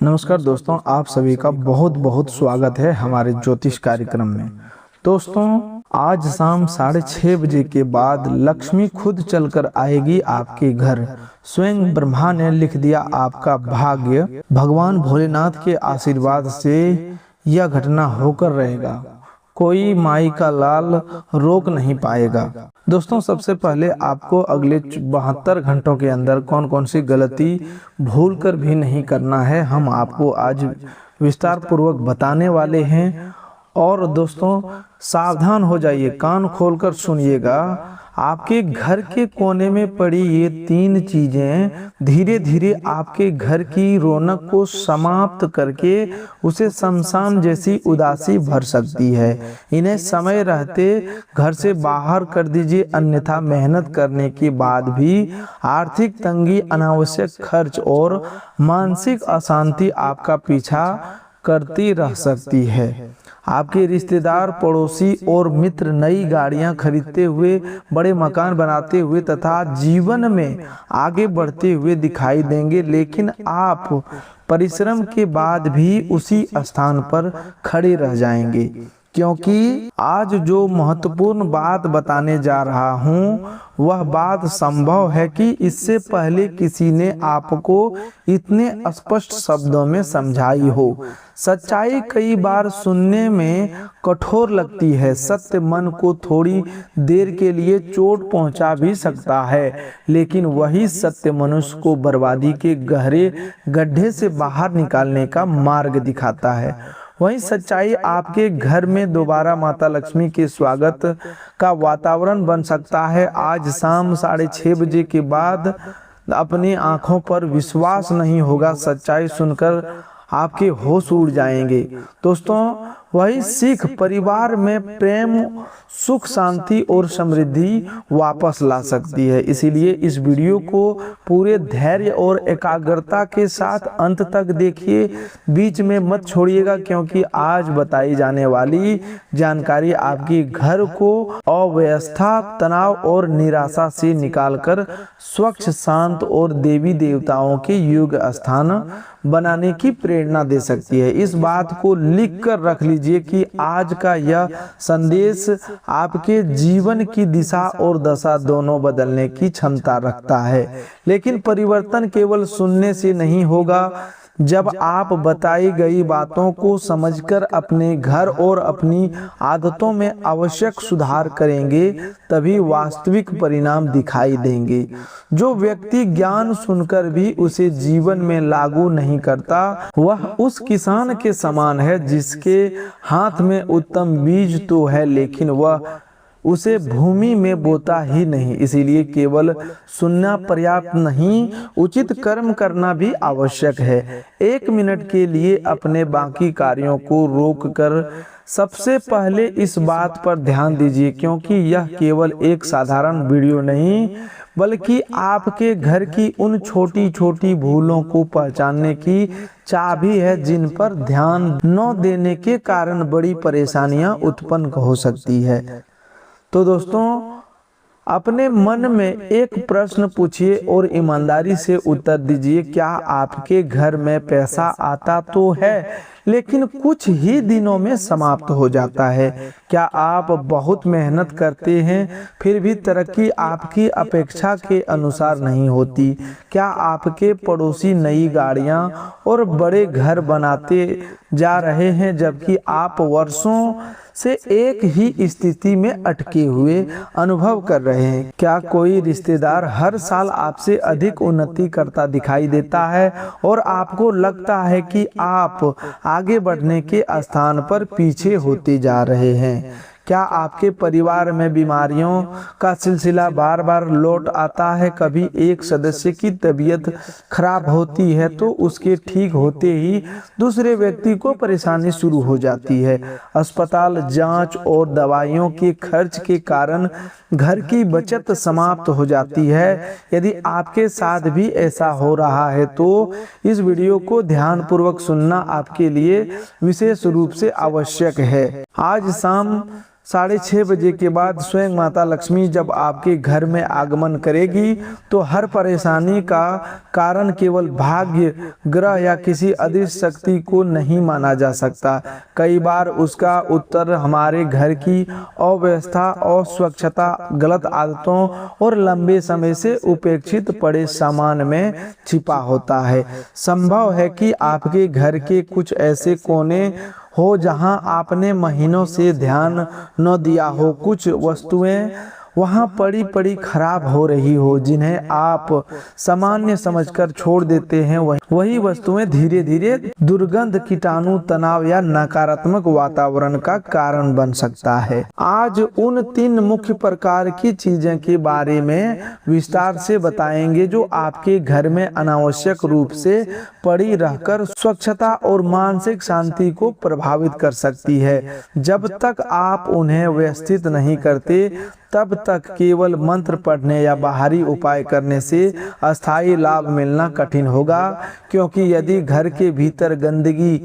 नमस्कार दोस्तों, आप सभी का बहुत बहुत स्वागत है हमारे ज्योतिष कार्यक्रम में। दोस्तों, आज शाम 6:30 बजे के बाद लक्ष्मी खुद चलकर आएगी आपके घर। स्वयं ब्रह्मा ने लिख दिया आपका भाग्य। भगवान भोलेनाथ के आशीर्वाद से यह घटना होकर रहेगा। कोई माई का लाल रोक नहीं पाएगा। दोस्तों, सबसे पहले आपको अगले 72 घंटों के अंदर कौन कौन सी गलती भूल कर भी नहीं करना है, हम आपको आज विस्तार पूर्वक बताने वाले हैं। और दोस्तों, सावधान हो जाइए, कान खोलकर सुनिएगा। आपके घर के कोने में पड़ी ये 3 चीजें धीरे धीरे आपके घर की रौनक को समाप्त करके उसे शमशान जैसी उदासी भर सकती है। इन्हें समय रहते घर से बाहर कर दीजिए, अन्यथा मेहनत करने के बाद भी आर्थिक तंगी, अनावश्यक खर्च और मानसिक अशांति आपका पीछा करती रह सकती है। आपके रिश्तेदार, पड़ोसी और मित्र नई गाड़ियां खरीदते हुए, बड़े मकान बनाते हुए तथा जीवन में आगे बढ़ते हुए दिखाई देंगे, लेकिन आप परिश्रम के बाद भी उसी स्थान पर खड़े रह जाएंगे। क्योंकि आज जो महत्वपूर्ण बात बताने जा रहा हूँ वह बात संभव है कि इससे पहले किसी ने आपको इतने स्पष्ट शब्दों में समझाई हो। सच्चाई कई बार सुनने में कठोर लगती है। सत्य मन को थोड़ी देर के लिए चोट पहुंचा भी सकता है, लेकिन वही सत्य मनुष्य को बर्बादी के गहरे गड्ढे से बाहर निकालने का मार्ग दिखाता है। वही सच्चाई आपके घर में दोबारा माता लक्ष्मी के स्वागत का वातावरण बन सकता है। आज शाम 6:30 बजे के बाद अपनी आंखों पर विश्वास नहीं होगा। सच्चाई सुनकर आपके होश उड़ जाएंगे। दोस्तों, वही सिख परिवार में प्रेम, सुख, शांति और समृद्धि वापस ला सकती है। इसीलिए इस वीडियो को पूरे धैर्य और एकाग्रता के साथ अंत तक देखिए, बीच में मत छोड़िएगा, क्योंकि आज बताई जाने वाली जानकारी आपके घर को अव्यवस्था, तनाव और निराशा से निकालकर स्वच्छ, शांत और देवी देवताओं के योग स्थान बनाने की प्रेरणा दे सकती है। इस बात को लिख कर रख लीजिए कि आज का यह संदेश आपके जीवन की दिशा और दशा दोनों बदलने की क्षमता रखता है। लेकिन परिवर्तन केवल सुनने से नहीं होगा। जब आप बताई गई बातों को समझकर अपने घर और अपनी आदतों में आवश्यक सुधार करेंगे, तभी वास्तविक परिणाम दिखाई देंगे। जो व्यक्ति ज्ञान सुनकर भी उसे जीवन में लागू नहीं करता, वह उस किसान के समान है जिसके हाथ में उत्तम बीज तो है, लेकिन वह उसे भूमि में बोता ही नहीं। इसीलिए केवल सुनना पर्याप्त नहीं, उचित कर्म करना भी आवश्यक है। 1 मिनट के लिए अपने बाकी कार्यों को रोककर सबसे पहले इस बात पर ध्यान दीजिए, क्योंकि यह केवल एक साधारण वीडियो नहीं, बल्कि आपके घर की उन छोटी छोटी भूलों को पहचानने की चाबी है, जिन पर ध्यान न देने के कारण बड़ी परेशानियां उत्पन्न हो सकती है। तो दोस्तों, अपने मन में एक प्रश्न पूछिए और ईमानदारी से उत्तर दीजिए। क्या आपके घर में पैसा आता तो है, लेकिन कुछ ही दिनों में समाप्त हो जाता है? क्या आप बहुत मेहनत करते हैं, फिर भी तरक्की आपकी अपेक्षा के अनुसार नहीं होती? क्या आपके पड़ोसी नई गाड़ियां और बड़े घर बनाते जा रहे हैं, जबकि आप वर्षों से एक ही स्थिति में अटके हुए अनुभव कर रहे हैं? क्या कोई रिश्तेदार हर साल आपसे अधिक उन्नति करता दिखाई देता है और आपको लगता है कि आप आगे बढ़ने के स्थान पर पीछे होते जा रहे हैं? क्या आपके परिवार में बीमारियों का सिलसिला बार बार लौट आता है? कभी एक सदस्य की तबीयत खराब होती है तो उसके ठीक होते ही दूसरे व्यक्ति को परेशानी शुरू हो जाती है। अस्पताल, जांच और दवाइयों के खर्च के कारण घर की बचत समाप्त हो जाती है। यदि आपके साथ भी ऐसा हो रहा है तो इस वीडियो को ध्यानपूर्वक सुनना आपके लिए विशेष रूप से आवश्यक है। आज शाम 6:30 बजे के बाद स्वयं माता लक्ष्मी जब आपके घर में आगमन करेगी तो हर परेशानी का कारण केवल भाग्य, ग्रह या किसी अदृश्य शक्ति को नहीं माना जा सकता। कई बार उसका उत्तर हमारे घर की अव्यवस्था, अस्वच्छता, गलत आदतों और लंबे समय से उपेक्षित पड़े सामान में छिपा होता है। संभव है कि आपके घर के कुछ ऐसे कोने हो जहां आपने महीनों से ध्यान न दिया हो। कुछ वस्तुएं वहां पड़ी पड़ी खराब हो रही हो जिन्हें आप सामान्य समझकर छोड़ देते हैं। वही वस्तुएं धीरे धीरे दुर्गंध, कीटाणु, तनाव या नकारात्मक वातावरण का कारण बन सकता है। आज उन 3 मुख्य प्रकार की चीजें के बारे में विस्तार से बताएंगे जो आपके घर में अनावश्यक रूप से पड़ी रहकर स्वच्छता और मानसिक शांति को प्रभावित कर सकती है। जब तक आप उन्हें व्यवस्थित नहीं करते तब तक केवल मंत्र पढ़ने या बाहरी उपाय करने से अस्थायी लाभ मिलना कठिन होगा, क्योंकि यदि घर के भीतर गंदगी,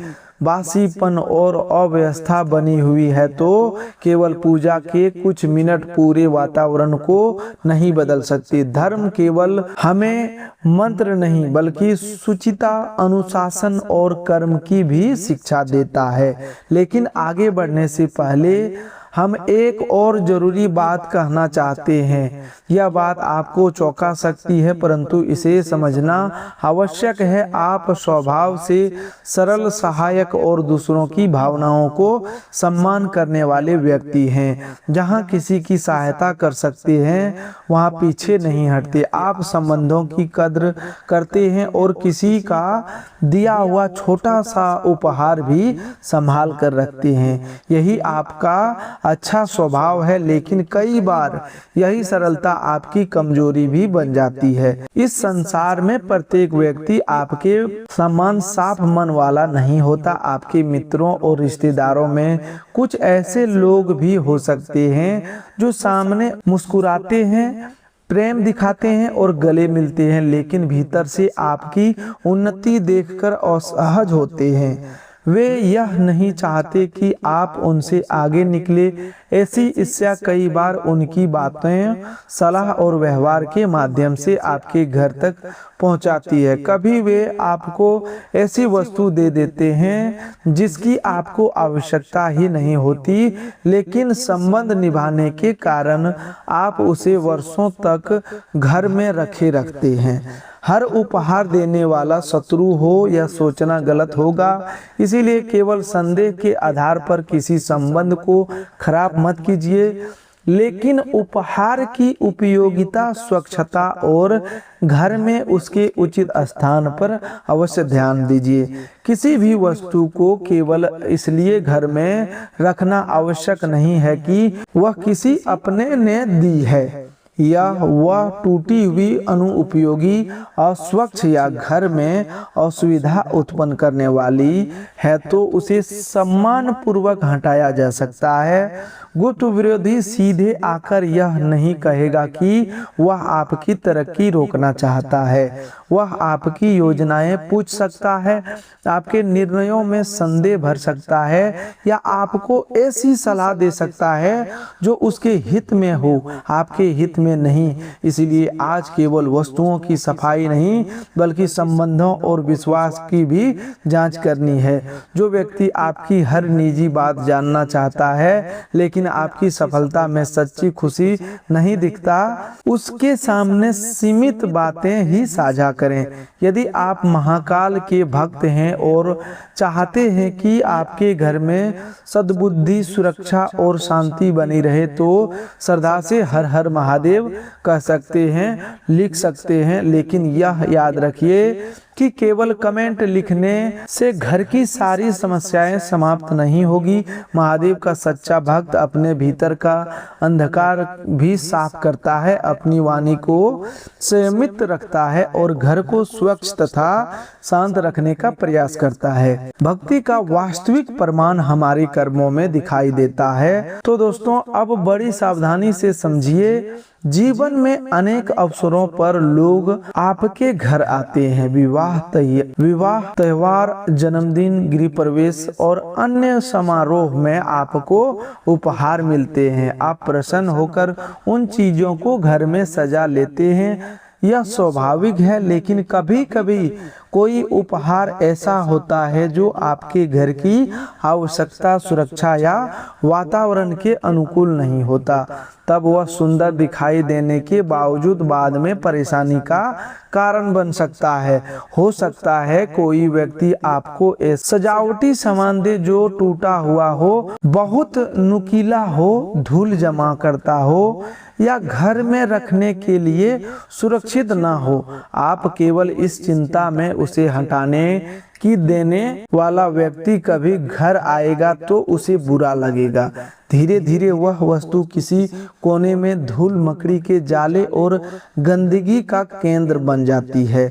बासीपन और अव्यवस्था बनी हुई है तो केवल पूजा के कुछ मिनट पूरे वातावरण को नहीं बदल सकती। धर्म केवल हमें मंत्र नहीं बल्कि शुचिता, अनुशासन और कर्म की भी शिक्षा देता है। लेकिन आगे बढ़ने से पहले हम एक और जरूरी बात कहना चाहते हैं। यह बात आपको चौंका सकती है, परंतु इसे समझना आवश्यक है। आप स्वभाव से सरल, सहायक और दूसरों की भावनाओं को सम्मान करने वाले व्यक्ति हैं। जहां किसी की सहायता कर सकते हैं वहां पीछे नहीं हटते। आप संबंधों की कद्र करते हैं और किसी का दिया हुआ छोटा सा उपहार भी संभाल कर रखते हैं। यही आपका अच्छा स्वभाव है, लेकिन कई बार यही सरलता आपकी कमजोरी भी बन जाती है। इस संसार में प्रत्येक व्यक्ति आपके समान साफ मन वाला नहीं होता। आपके मित्रों और रिश्तेदारों में कुछ ऐसे लोग भी हो सकते हैं जो सामने मुस्कुराते हैं, प्रेम दिखाते हैं और गले मिलते हैं, लेकिन भीतर से आपकी उन्नति देखकर असहज होते हैं। वे यह नहीं चाहते कि आप उनसे आगे निकले। ऐसी इच्छा कई बार उनकी बातें, सलाह और व्यवहार के माध्यम से आपके घर तक पहुंचाती है। कभी वे आपको ऐसी वस्तु दे देते हैं जिसकी आपको आवश्यकता ही नहीं होती, लेकिन संबंध निभाने के कारण आप उसे वर्षों तक घर में रखे रखते हैं। हर उपहार देने वाला शत्रु हो यह सोचना गलत होगा। इसीलिए केवल संदेह के आधार पर किसी संबंध को खराब मत कीजिए, लेकिन उपहार की उपयोगिता, स्वच्छता और घर में उसके उचित स्थान पर अवश्य ध्यान दीजिए। किसी भी वस्तु को केवल इसलिए घर में रखना आवश्यक नहीं है कि वह किसी अपने ने दी है या वह टूटी हुई, अनुपयोगी, अस्वच्छ या घर में असुविधा उत्पन्न करने वाली है तो उसे सम्मान पूर्वक हटाया जा सकता है। गुप्त विरोधी सीधे आकर यह नहीं कहेगा कि वह आपकी तरक्की रोकना चाहता है। वह आपकी योजनाएं पूछ सकता है, आपके निर्णयों में संदेह भर सकता है या आपको ऐसी सलाह दे सकता है जो उसके हित में हो, आपके हित में नहीं। इसलिए आज केवल वस्तुओं की सफाई नहीं बल्कि संबंधों और विश्वास की भी जांच करनी है। जो व्यक्ति आपकी हर निजी बात जानना चाहता है लेकिन आपकी सफलता में सच्ची खुशी नहीं दिखता, उसके सामने सीमित बातें ही साझा करें। यदि आप महाकाल के भक्त हैं और चाहते हैं कि आपके घर में सद्बुद्धि, सुरक्षा और शांति बनी रहे तो श्रद्धा से हर हर महादेव कह सकते हैं, लिख सकते हैं। लेकिन यह याद रखिए कि केवल कमेंट लिखने से घर की सारी समस्याएं समाप्त नहीं होगी। महादेव का सच्चा भक्त अपने भीतर का अंधकार भी साफ करता है, अपनी वाणी को संयमित रखता है और घर घर को स्वच्छ तथा शांत रखने का प्रयास करता है। भक्ति का वास्तविक प्रमाण हमारे कर्मों में दिखाई देता है। तो दोस्तों, अब बड़ी सावधानी से समझिए, जीवन में अनेक अवसरों पर लोग आपके घर आते हैं। विवाह, त्योहार, जन्मदिन, गृह प्रवेश और अन्य समारोह में आपको उपहार मिलते हैं। आप प्रसन्न होकर उन चीजों को घर में सजा लेते हैं, यह स्वाभाविक है। लेकिन कभी कभी कोई उपहार ऐसा होता है जो आपके घर की आवश्यकता, सुरक्षा या वातावरण के अनुकूल नहीं होता। तब वह सुंदर दिखाई देने के बावजूद बाद में परेशानी का कारण बन सकता है। हो सकता है कोई व्यक्ति आपको एक सजावटी सामान दे जो टूटा हुआ हो, बहुत नुकीला हो, धूल जमा करता हो या घर में रखने के लिए सुरक्षित ना हो। आप केवल इस चिंता में उसे हटाने की देने वाला व्यक्ति कभी घर आएगा तो उसे बुरा लगेगा। धीरे धीरे वह वस्तु किसी कोने में धूल, मकड़ी के जाले और गंदगी का केंद्र बन जाती है।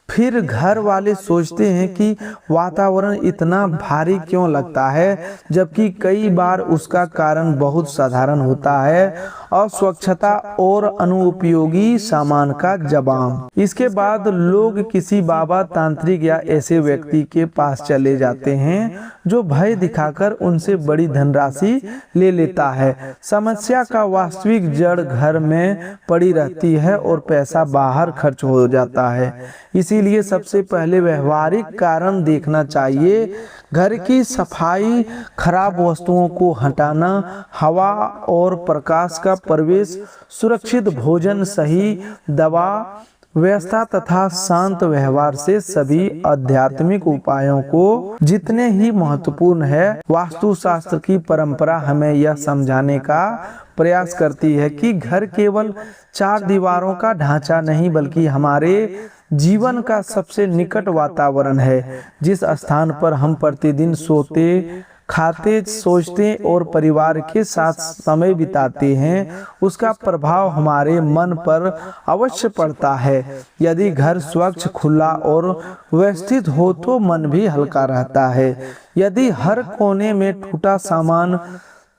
फिर घर वाले सोचते हैं कि वातावरण इतना भारी क्यों लगता है, जबकि कई बार उसका कारण बहुत साधारण होता है, अस्वच्छता और अनुपयोगी सामान का जमाव। इसके बाद लोग किसी बाबा, तांत्रिक या ऐसे व्यक्ति के पास चले जाते हैं जो भय दिखाकर उनसे बड़ी धनराशि ले लेता है। समस्या का वास्तविक जड़ घर में पड़ी रहती है और पैसा बाहर खर्च हो जाता है। इसीलिए सबसे पहले व्यवहारिक कारण देखना चाहिए। घर की सफाई, खराब वस्तुओं को हटाना, हवा और प्रकाश का प्रवेश, सुरक्षित भोजन, सही दवा व्यवस्था तथा शांत व्यवहार से सभी आध्यात्मिक उपायों को जितने ही महत्वपूर्ण है। वास्तुशास्त्र की परंपरा हमें यह समझाने का प्रयास करती है कि घर केवल चार दीवारों का ढांचा नहीं, बल्कि हमारे जीवन का सबसे निकट वातावरण है। जिस स्थान पर हम प्रतिदिन सोते, खाते, सोचते और परिवार के साथ समय बिताते हैं, उसका प्रभाव हमारे मन पर अवश्य पड़ता है। यदि घर स्वच्छ, खुला और व्यवस्थित हो तो मन भी हल्का रहता है। यदि हर कोने में टूटा सामान,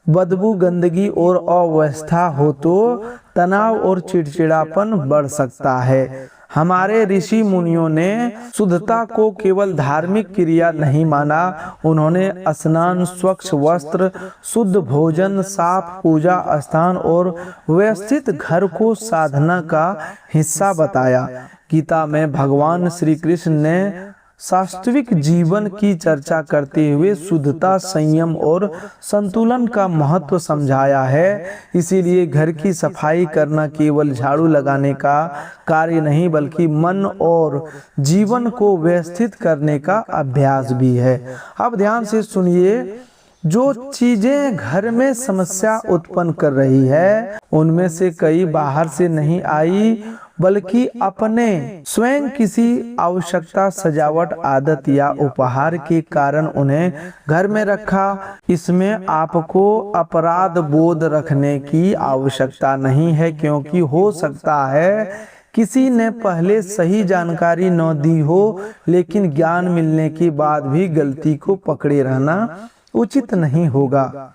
बदबू, गंदगी और अव्यवस्था हो तो तनाव और चिड़चिड़ापन बढ़ सकता है। हमारे ऋषि मुनियों ने शुद्धता को केवल धार्मिक क्रिया नहीं माना। उन्होंने स्नान, स्वच्छ वस्त्र, शुद्ध भोजन, साफ पूजा स्थान और व्यवस्थित घर को साधना का हिस्सा बताया। गीता में भगवान श्री कृष्ण ने वास्तविक जीवन की चर्चा करते हुए शुद्धता, संयम और संतुलन का महत्व समझाया है। इसीलिए घर की सफाई करना केवल झाड़ू लगाने का कार्य नहीं, बल्कि मन और जीवन को व्यवस्थित करने का अभ्यास भी है। अब ध्यान से सुनिए, जो चीजें घर में समस्या उत्पन्न कर रही है, उनमें से कई बाहर से नहीं आई, बल्कि अपने स्वयं किसी आवश्यकता, सजावट, आदत या उपहार के कारण उन्हें घर में रखा। इसमें आपको अपराध बोध रखने की आवश्यकता नहीं है, क्योंकि हो सकता है किसी ने पहले सही जानकारी न दी हो, लेकिन ज्ञान मिलने के बाद भी गलती को पकड़े रहना उचित नहीं होगा।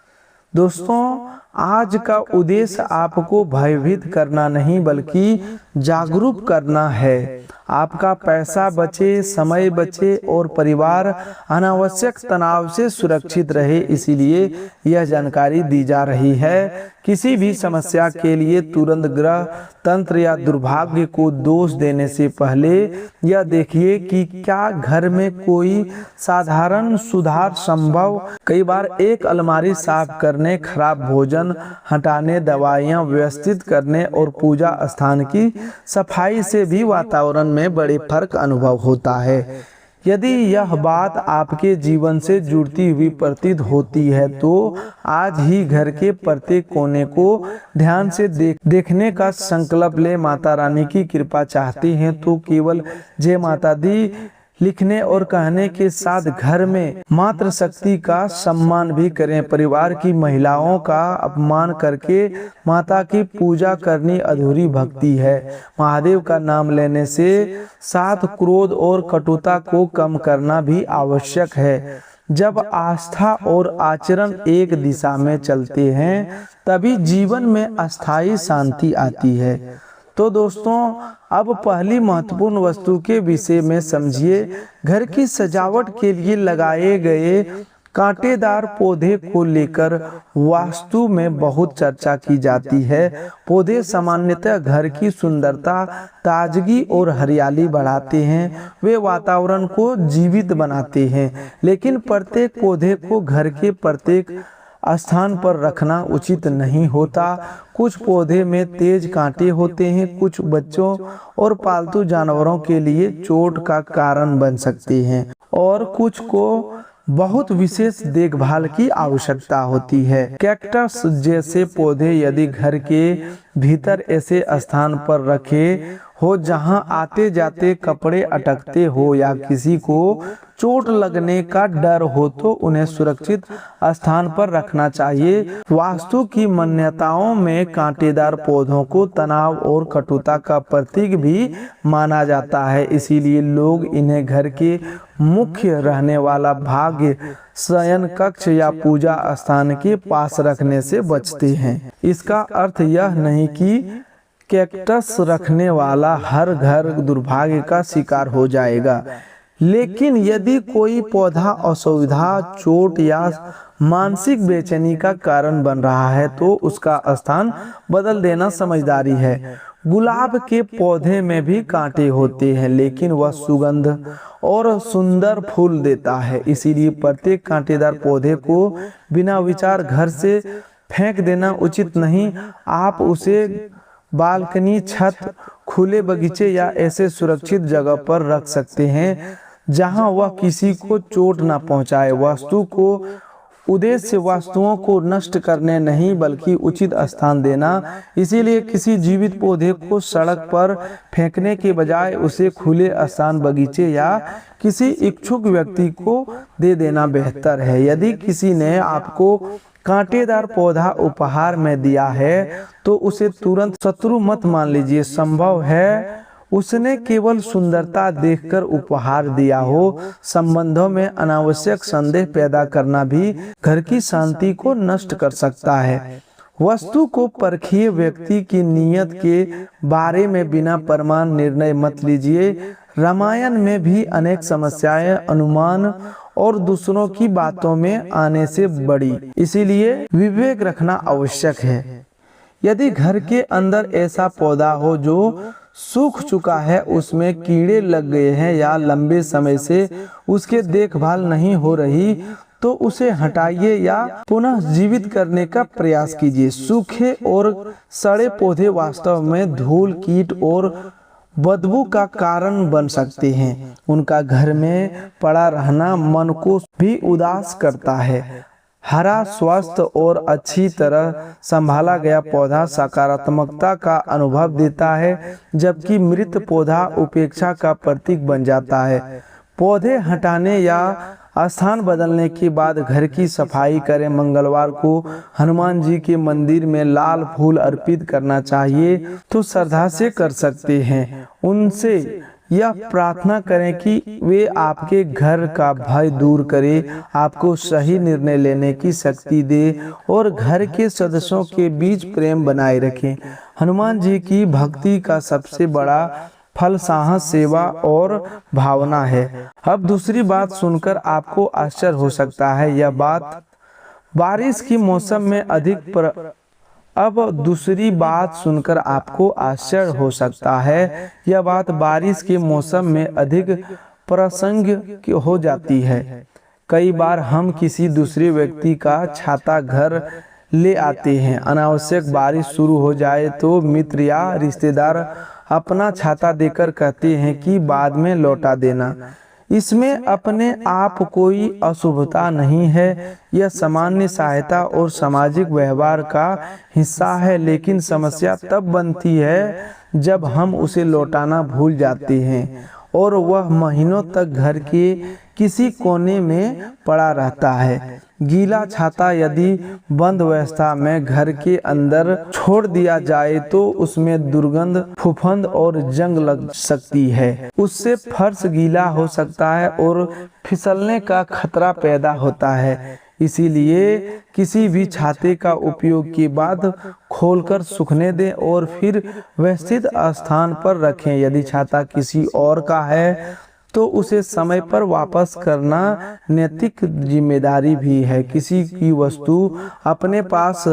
दोस्तों, आज का उद्देश्य आपको भयभीत करना नहीं, बल्कि जागरूक करना है। आपका पैसा बचे, समय बचे और परिवार अनावश्यक तनाव से सुरक्षित रहे, इसीलिए यह जानकारी दी जा रही है। किसी भी समस्या के लिए तुरंत ग्रह तंत्र या दुर्भाग्य को दोष देने से पहले यह देखिए कि क्या घर में कोई साधारण सुधार संभव। कई बार एक अलमारी साफ करने, खराब भोजन हटाने, दवाइयां व्यवस्थित करने और पूजा स्थान की सफाई से भी वातावरण में बड़े फर्क अनुभव होता है। यदि यह बात आपके जीवन से जुड़ती हुई प्रतीत होती है तो आज ही घर के प्रत्येक कोने को ध्यान से देखने का संकल्प ले। माता रानी की कृपा चाहती हैं तो केवल जय माता दी लिखने और कहने के साथ घर में मातृशक्ति का सम्मान भी करें। परिवार की महिलाओं का अपमान करके माता की पूजा करनी अधूरी भक्ति है। महादेव का नाम लेने से साथ क्रोध और कटुता को कम करना भी आवश्यक है। जब आस्था और आचरण एक दिशा में चलते हैं तभी जीवन में अस्थायी शांति आती है। तो दोस्तों, अब पहली महत्वपूर्ण वस्तु के विषय में समझिए। घर की सजावट के लिए लगाए गए कांटेदार पौधे को लेकर वास्तु में बहुत चर्चा की जाती है। पौधे सामान्यतः घर की सुंदरता, ताजगी और हरियाली बढ़ाते हैं। वे वातावरण को जीवित बनाते हैं, लेकिन प्रत्येक पौधे को घर के प्रत्येक स्थान पर रखना उचित नहीं होता। कुछ पौधे में तेज कांटे होते हैं, कुछ बच्चों और पालतू जानवरों के लिए चोट का कारण बन सकते हैं और कुछ को बहुत विशेष देखभाल की आवश्यकता होती है। कैक्टस जैसे पौधे यदि घर के भीतर ऐसे स्थान पर रखे हो जहां आते जाते कपड़े अटकते हो या किसी को चोट लगने का डर हो तो उन्हें सुरक्षित स्थान पर रखना चाहिए। वास्तु की मान्यताओं में कांटेदार पौधों को तनाव और कटुता का प्रतीक भी माना जाता है, इसीलिए लोग इन्हें घर के मुख्य रहने वाला भाग, शयन कक्ष या पूजा स्थान के पास रखने से बचते हैं। इसका अर्थ यह नहीं कि कैक्टस रखने वाला हर घर दुर्भाग्य का शिकार हो जाएगा, लेकिन यदि कोई पौधा असुविधा, चोट या मानसिक बेचैनी का कारण बन रहा है तो उसका स्थान बदल देना समझदारी है। गुलाब के पौधे में भी कांटे होते हैं, लेकिन वह सुगंध और सुंदर फूल देता है, इसीलिए प्रत्येक कांटेदार पौधे को बिना विचार घर से फेंक देना उचित नहीं। आप उसे बालकनी, छत, खुले बगीचे या ऐसे सुरक्षित जगह पर रख सकते हैं जहां वह किसी को चोट न पहुंचाए। वास्तु को उद्देश्य वस्तुओं को नष्ट करने नहीं बल्कि उचित स्थान देना, इसीलिए किसी जीवित पौधे को सड़क पर फेंकने के बजाय उसे खुले स्थान, बगीचे या किसी इच्छुक व्यक्ति को दे देना बेहतर है। यदि किसी ने आपको कांटेदार पौधा उपहार में दिया है तो उसे तुरंत शत्रु मत मान लीजिए। संभव है उसने केवल सुंदरता देखकर उपहार दिया हो। संबंधों में अनावश्यक संदेह पैदा करना भी घर की शांति को नष्ट कर सकता है। वस्तु को परखिए, व्यक्ति की नीयत के बारे में बिना प्रमाण निर्णय मत लीजिए। रामायण में भी अनेक समस्याएं अनुमान और दूसरों की बातों में आने से बढ़ी, इसीलिए विवेक रखना आवश्यक है। यदि घर के अंदर ऐसा पौधा हो जो सूख चुका है, उसमें कीड़े लग गए हैं या लंबे समय से उसके देखभाल नहीं हो रही तो उसे हटाइए या पुनः जीवित करने का प्रयास कीजिए। सूखे और सड़े पौधे वास्तव में धूल, कीट और बदबू का कारण बन सकते हैं। उनका घर में पड़ा रहना मन को भी उदास करता है। हरा, स्वस्थ और अच्छी तरह संभाला गया पौधा सकारात्मकता का अनुभव देता है, जबकि मृत पौधा उपेक्षा का प्रतीक बन जाता है। पौधे हटाने या स्थान बदलने के बाद घर की सफाई करें। मंगलवार को हनुमान जी के मंदिर में लाल फूल अर्पित करना चाहिए तो श्रद्धा से कर सकते हैं। उनसे यह प्रार्थना करें कि वे आपके घर का भय दूर करें, आपको सही निर्णय लेने की शक्ति दे और घर के सदस्यों के बीच प्रेम बनाए रखें। हनुमान जी की भक्ति का सबसे बड़ा फल साहस, सेवा और भावना है। अब दूसरी बात सुनकर आपको आश्चर्य हो सकता है, यह बात बारिश के मौसम में दूसरी बात सुनकर आपको आश्चर्य हो सकता है, यह बात बारिश के मौसम में अधिक प्रासंगिक हो जाती है। कई बार हम किसी दूसरे व्यक्ति का छाता घर ले आते हैं। अनावश्यक बारिश शुरू हो जाए तो मित्र या रिश्तेदार अपना छाता देकर कहते हैं कि बाद में लौटा देना। इसमें अपने आप कोई अशुभता नहीं है, यह सामान्य सहायता और सामाजिक व्यवहार का हिस्सा है। लेकिन समस्या तब बनती है जब हम उसे लौटाना भूल जाते हैं और वह महीनों तक घर के किसी कोने में पड़ा रहता है। गीला छाता यदि बंद अवस्था में घर के अंदर छोड़ दिया जाए तो उसमें दुर्गंध, फफूंद और जंग लग सकती है। उससे फर्श गीला हो सकता है और फिसलने का खतरा पैदा होता है। इसीलिए किसी भी छाते का उपयोग के बाद खोलकर सूखने दें और फिर व्यवस्थित स्थान पर रखें। यदि छाता किसी और का है तो उसे समय पर वापस करना नैतिक जिम्मेदारी भी है। किसी की वस्तु अपने पास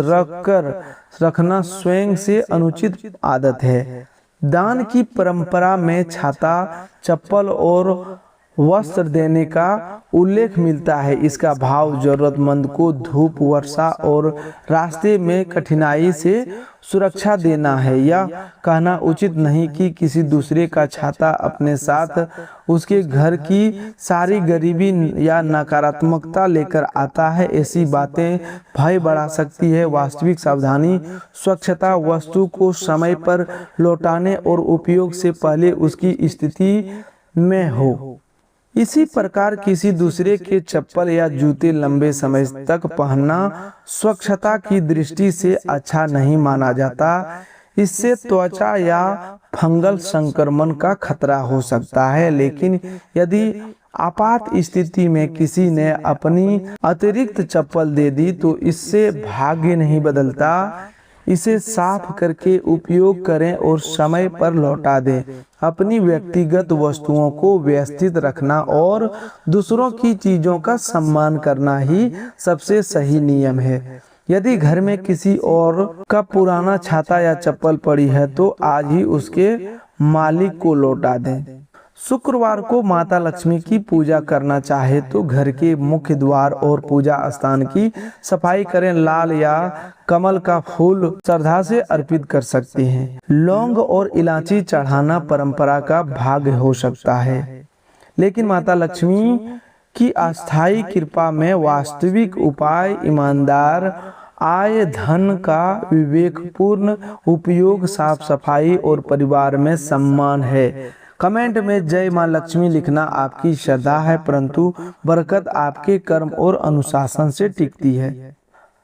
रखना स्वयं से अनुचित आदत है। दान की परंपरा में छाता, चप्पल और वस्त्र देने का उल्लेख मिलता है। इसका भाव जरूरतमंद को धूप, वर्षा और रास्ते में कठिनाई से सुरक्षा देना है। यह कहना उचित नहीं कि किसी दूसरे का छाता अपने साथ उसके घर की सारी गरीबी या नकारात्मकता लेकर आता है। ऐसी बातें भय बढ़ा सकती है। वास्तविक सावधानी स्वच्छता वस्तु को समय पर लौटाने और उपयोग से पहले उसकी स्थिति में हो। इसी प्रकार किसी दूसरे के चप्पल या जूते लंबे समय तक पहनना स्वच्छता की दृष्टि से अच्छा नहीं माना जाता। इससे त्वचा या फंगल संक्रमण का खतरा हो सकता है। लेकिन यदि आपात स्थिति में किसी ने अपनी अतिरिक्त चप्पल दे दी तो इससे भाग्य नहीं बदलता। इसे साफ करके उपयोग करें और समय पर लौटा दें। अपनी व्यक्तिगत वस्तुओं को व्यवस्थित रखना और दूसरों की चीजों का सम्मान करना ही सबसे सही नियम है। यदि घर में किसी और का पुराना छाता या चप्पल पड़ी है तो आज ही उसके मालिक को लौटा दें। शुक्रवार को माता लक्ष्मी की पूजा करना चाहे तो घर के मुख्य द्वार और पूजा स्थान की सफाई करें। लाल या कमल का फूल श्रद्धा से अर्पित कर सकते हैं। लौंग और इलायची चढ़ाना परंपरा का भाग हो सकता है, लेकिन माता लक्ष्मी की अस्थायी कृपा में वास्तविक उपाय ईमानदार आय, धन का विवेकपूर्ण उपयोग, साफ सफाई और परिवार में सम्मान है। कमेंट में जय मां लक्ष्मी लिखना आपकी श्रद्धा है, परंतु बरकत आपके कर्म और अनुशासन से टिकती है।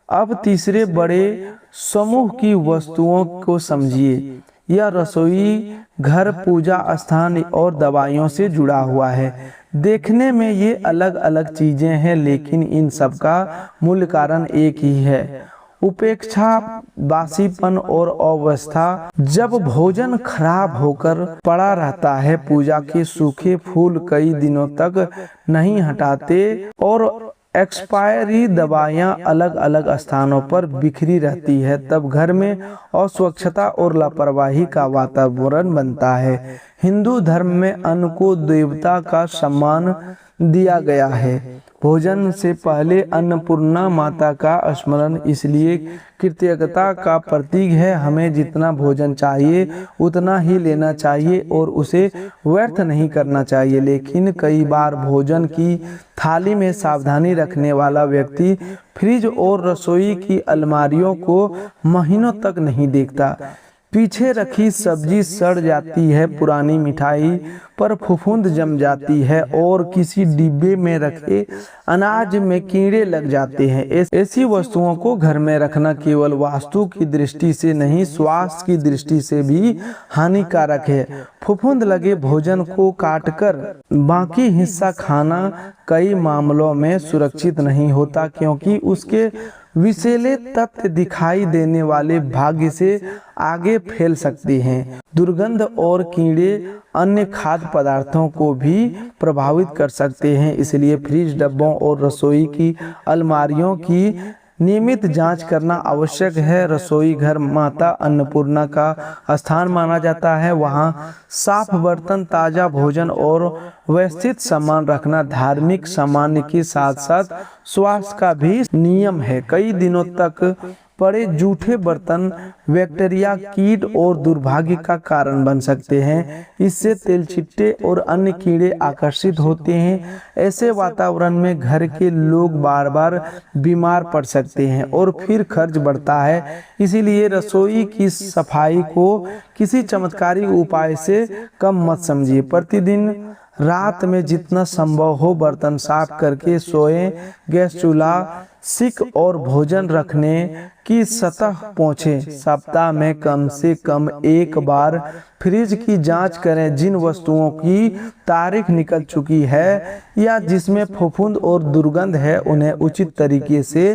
अब तीसरे बड़े समूह की वस्तुओं को समझिए। यह रसोई घर, पूजा स्थान और दवाइयों से जुड़ा हुआ है। देखने में ये अलग अलग चीजें हैं, लेकिन इन सब का मूल कारण एक ही है, उपेक्षा, बासीपन और अवस्था। जब भोजन खराब होकर पड़ा रहता है, पूजा के सूखे फूल कई दिनों तक नहीं हटाते और एक्सपायरी दवाइयां अलग अलग स्थानों पर बिखरी रहती है, तब घर में अस्वच्छता और लापरवाही का वातावरण बनता है। हिंदू धर्म में अन्न को देवता का सम्मान दिया गया है। भोजन से पहले अन्नपूर्णा माता का स्मरण इसलिए कृतज्ञता का प्रतीक है। हमें जितना भोजन चाहिए उतना ही लेना चाहिए और उसे व्यर्थ नहीं करना चाहिए। लेकिन कई बार भोजन की थाली में सावधानी रखने वाला व्यक्ति फ्रिज और रसोई की अलमारियों को महीनों तक नहीं देखता। पीछे रखी सब्जी सड़ जाती है, पुरानी मिठाई पर फफूंद जम जाती है और किसी डिब्बे में रखे अनाज में कीड़े लग जाते हैं। ऐसी वस्तुओं को घर में रखना केवल वास्तु की दृष्टि से नहीं, स्वास्थ्य की दृष्टि से भी हानिकारक है। फफूंद लगे भोजन को काटकर बाकी हिस्सा खाना कई मामलों में सुरक्षित नहीं होता, क्योंकि उसके विषैले तत्व दिखाई देने वाले भाग्य से आगे फैल सकते हैं। दुर्गंध और कीड़े अन्य खाद्य पदार्थों को भी प्रभावित कर सकते हैं। इसलिए फ्रिज, डब्बों और रसोई की अलमारियों की नियमित जांच करना आवश्यक है। रसोई घर माता अन्नपूर्णा का स्थान माना जाता है। वहां साफ बर्तन, ताजा भोजन और व्यवस्थित सामान रखना धार्मिक सामान्य के साथ साथ स्वास्थ्य का भी नियम है। कई दिनों तक पड़े जूठे बर्तन बैक्टीरिया, कीट और दुर्भाग्य का कारण बन सकते हैं। इससे तेलचिट्टे और अन्य कीड़े आकर्षित होते हैं। ऐसे वातावरण में घर के लोग बार बार बीमार पड़ सकते हैं और फिर खर्च बढ़ता है। इसीलिए रसोई की सफाई को किसी चमत्कारी उपाय से कम मत समझिए। प्रतिदिन रात में जितना संभव हो बर्तन साफ करके सोएं। गैस चूल्हा, सिक और भोजन रखने की सतह पोंछें। सप्ताह में कम से कम एक बार फ्रिज की जांच करें। जिन वस्तुओं की तारीख निकल चुकी है या जिसमें फफूंद और दुर्गंध है उन्हें उचित तरीके से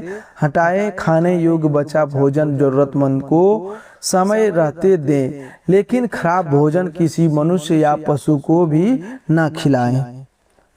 हटाएं। खाने योग्य बचा भोजन जरूरतमंद को समय रहते दें, लेकिन खराब भोजन किसी मनुष्य या पशु को भी न खिलाएं।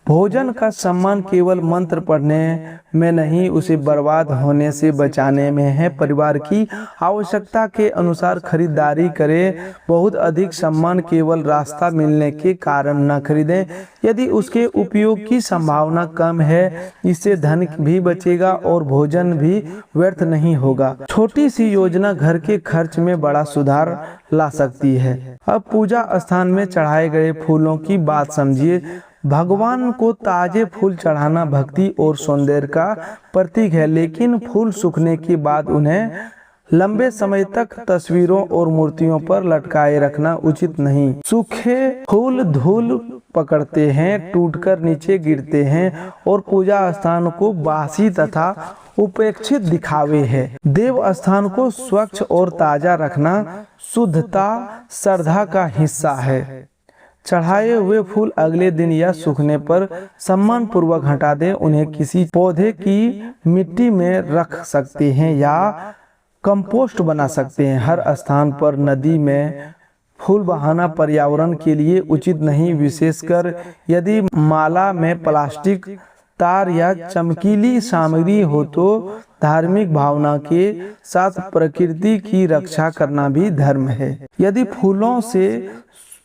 भोजन का सम्मान केवल मंत्र पढ़ने में नहीं, उसे बर्बाद होने से बचाने में है। परिवार की आवश्यकता के अनुसार खरीदारी करें। बहुत अधिक सम्मान केवल रास्ता मिलने के कारण न खरीदें। यदि उसके उपयोग की संभावना कम है, इससे धन भी बचेगा और भोजन भी व्यर्थ नहीं होगा। छोटी सी योजना घर के खर्च में बड़ा सुधार ला सकती है। अब पूजा स्थान में चढ़ाए गए फूलों की बात समझिए। भगवान को ताजे फूल चढ़ाना भक्ति और सौंदर्य का प्रतीक है, लेकिन फूल सूखने के बाद उन्हें लंबे समय तक तस्वीरों और मूर्तियों पर लटकाए रखना उचित नहीं। सूखे फूल धूल पकड़ते हैं, टूटकर नीचे गिरते हैं और पूजा स्थान को बासी तथा उपेक्षित दिखावे है। देव स्थान को स्वच्छ और ताजा रखना शुद्धता श्रद्धा का हिस्सा है। चढ़ाए हुए फूल अगले दिन या सूखने पर सम्मान पूर्वक हटा दें। उन्हें किसी पौधे की मिट्टी में रख सकते हैं या कंपोस्ट बना सकते हैं। हर स्थान पर नदी में फूल बहाना पर्यावरण के लिए उचित नहीं, विशेषकर यदि माला में प्लास्टिक, तार या चमकीली सामग्री हो तो धार्मिक भावना के साथ प्रकृति की रक्षा करना भी धर्म है। यदि फूलों से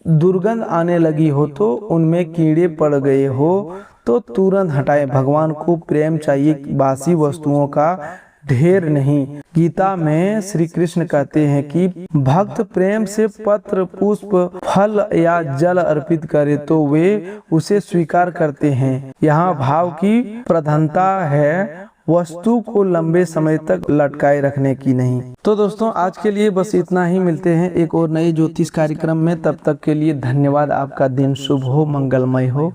दुर्गंध आने लगी हो तो उनमें कीड़े पड़ गए हो तो तुरंत हटाएं। भगवान को प्रेम चाहिए, बासी वस्तुओं का ढेर नहीं। गीता में श्री कृष्ण कहते हैं कि भक्त प्रेम से पत्र, पुष्प, फल या जल अर्पित करे तो वे उसे स्वीकार करते हैं। यहाँ भाव की प्रधानता है, वस्तु को लंबे समय तक लटकाए रखने की नहीं। तो दोस्तों आज के लिए बस इतना ही। मिलते हैं एक और नए ज्योतिष कार्यक्रम में। तब तक के लिए धन्यवाद। आपका दिन शुभ हो, मंगलमय हो।